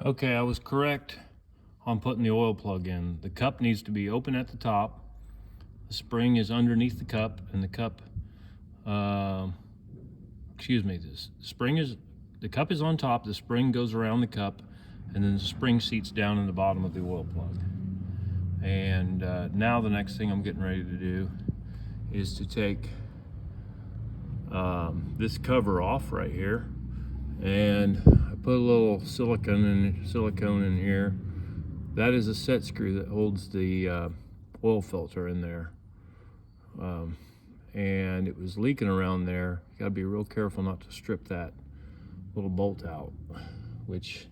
Okay, I was correct on putting the oil plug in. The cup needs to be open at the top. The spring is underneath the cup, and the cup, the cup is on top, the spring goes around the cup, and then the spring seats down in the bottom of the oil plug. And now the next thing I'm getting ready to do is to take this cover off right here, and I put a little silicone in here. That is a set screw that holds the oil filter in there, and it was leaking around there. You gotta be real careful not to strip that little bolt out, which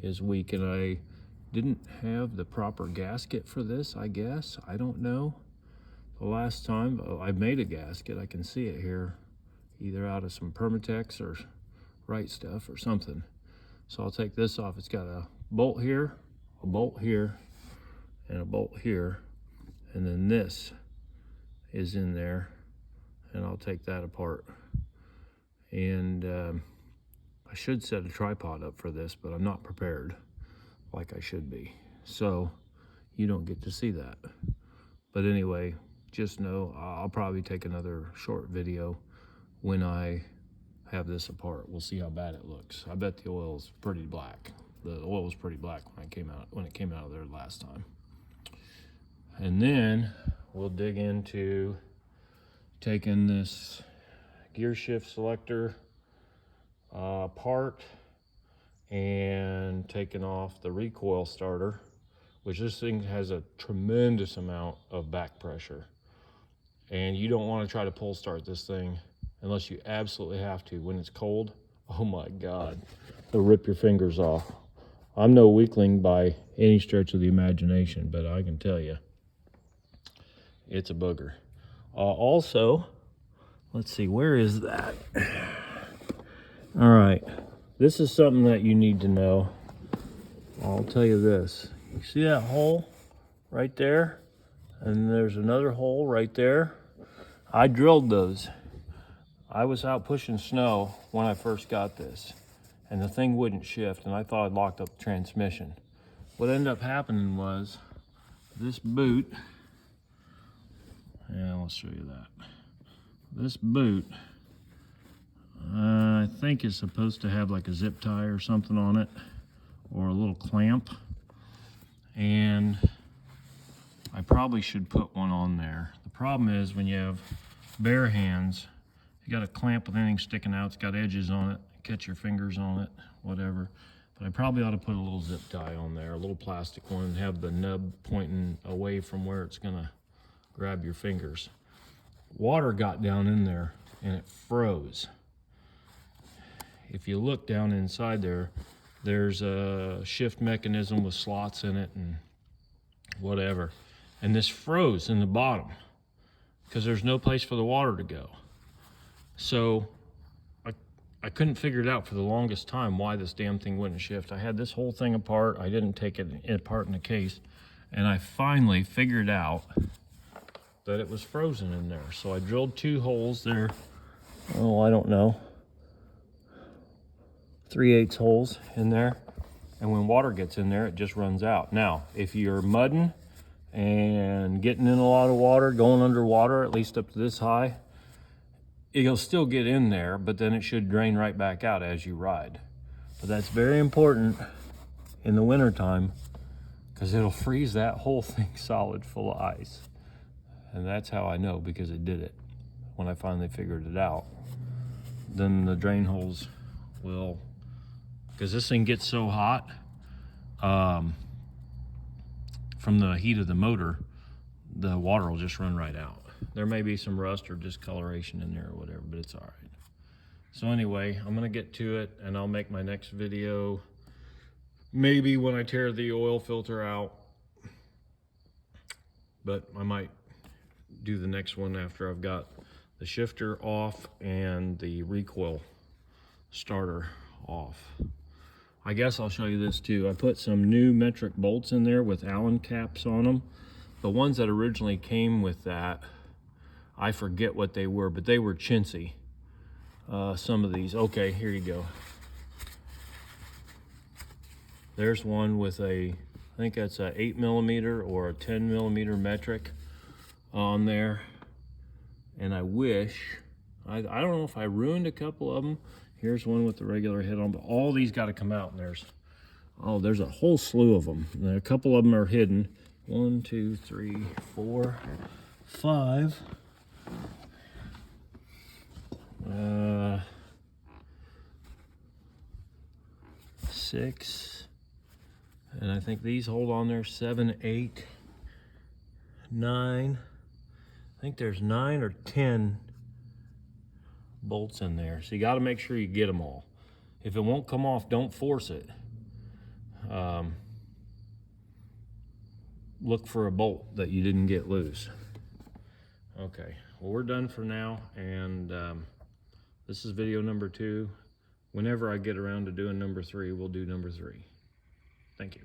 is weak, and I didn't have the proper gasket for this, I guess. I don't know. The last time I made a gasket, I can see it here, either out of some Permatex or Right Stuff or something. So I'll take this off. It's got a bolt here, a bolt here, and a bolt here, and then this is in there, and I'll take that apart. And I should set a tripod up for this, but I'm not prepared like I should be, so you don't get to see that. But anyway, just know I'll probably take another short video when I have this apart. We'll see how bad it looks. I bet the oil is pretty black. The oil was pretty black when it came out of there last time. And then we'll dig into taking this gear shift selector apart and taking off the recoil starter, which this thing has a tremendous amount of back pressure, and you don't want to try to pull start this thing unless you absolutely have to. When it's cold, oh my God, it'll rip your fingers off. I'm no weakling by any stretch of the imagination, but I can tell you, it's a booger. Also, let's see, where is that? All right, this is something that you need to know. I'll tell you this. You see that hole right there? And there's another hole right there. I drilled those. I was out pushing snow when I first got this, and the thing wouldn't shift, and I thought I'd locked up the transmission. What ended up happening was this boot, yeah, I'll show you that. This boot, I think is supposed to have like a zip tie or something on it, or a little clamp, and I probably should put one on there. The problem is when you have bare hands, you got a clamp with anything sticking out, it's got edges on it, catch your fingers on it, whatever. But I probably ought to put a little zip tie on there, a little plastic one, and have the nub pointing away from where it's gonna grab your fingers. Water got down in there and it froze. If you look down inside there, there's a shift mechanism with slots in it and whatever. And this froze in the bottom because there's no place for the water to go. So I couldn't figure it out for the longest time why this damn thing wouldn't shift. I had this whole thing apart. I didn't take it apart in the case. And I finally figured out that it was frozen in there. So I drilled 2 holes there. Oh, I don't know. 3/8 holes in there. And when water gets in there, it just runs out. Now, if you're mudding and getting in a lot of water, going underwater, at least up to this high, it'll still get in there, but then it should drain right back out as you ride. But that's very important in the wintertime because it'll freeze that whole thing solid full of ice. And that's how I know, because it did it. When I finally figured it out, then the drain holes will, because this thing gets so hot from the heat of the motor, the water will just run right out. There may be some rust or discoloration in there or whatever, but it's all right. So anyway, I'm gonna get to it, and I'll make my next video maybe when I tear the oil filter out, but I might do the next one after I've got the shifter off and the recoil starter off. I guess I'll show you this too. I put some new metric bolts in there with Allen caps on them. The ones that originally came with that, I forget what they were, but they were chintzy. Some of these, okay, here you go. There's one with I think that's a 8mm or a 10mm metric on there. And I wish, I don't know if I ruined a couple of them. Here's one with the regular head on, but all these got to come out, and there's a whole slew of them. And a couple of them are hidden. 1, 2, 3, 4, 5. 6, and I think these hold on there. 7, 8, 9. I think there's 9 or 10 bolts in there, so you got to make sure you get them all. If it won't come off, don't force it. Look for a bolt that you didn't get loose. Okay, well, we're done for now, and this is video number 2. Whenever I get around to doing number 3, we'll do number 3. Thank you.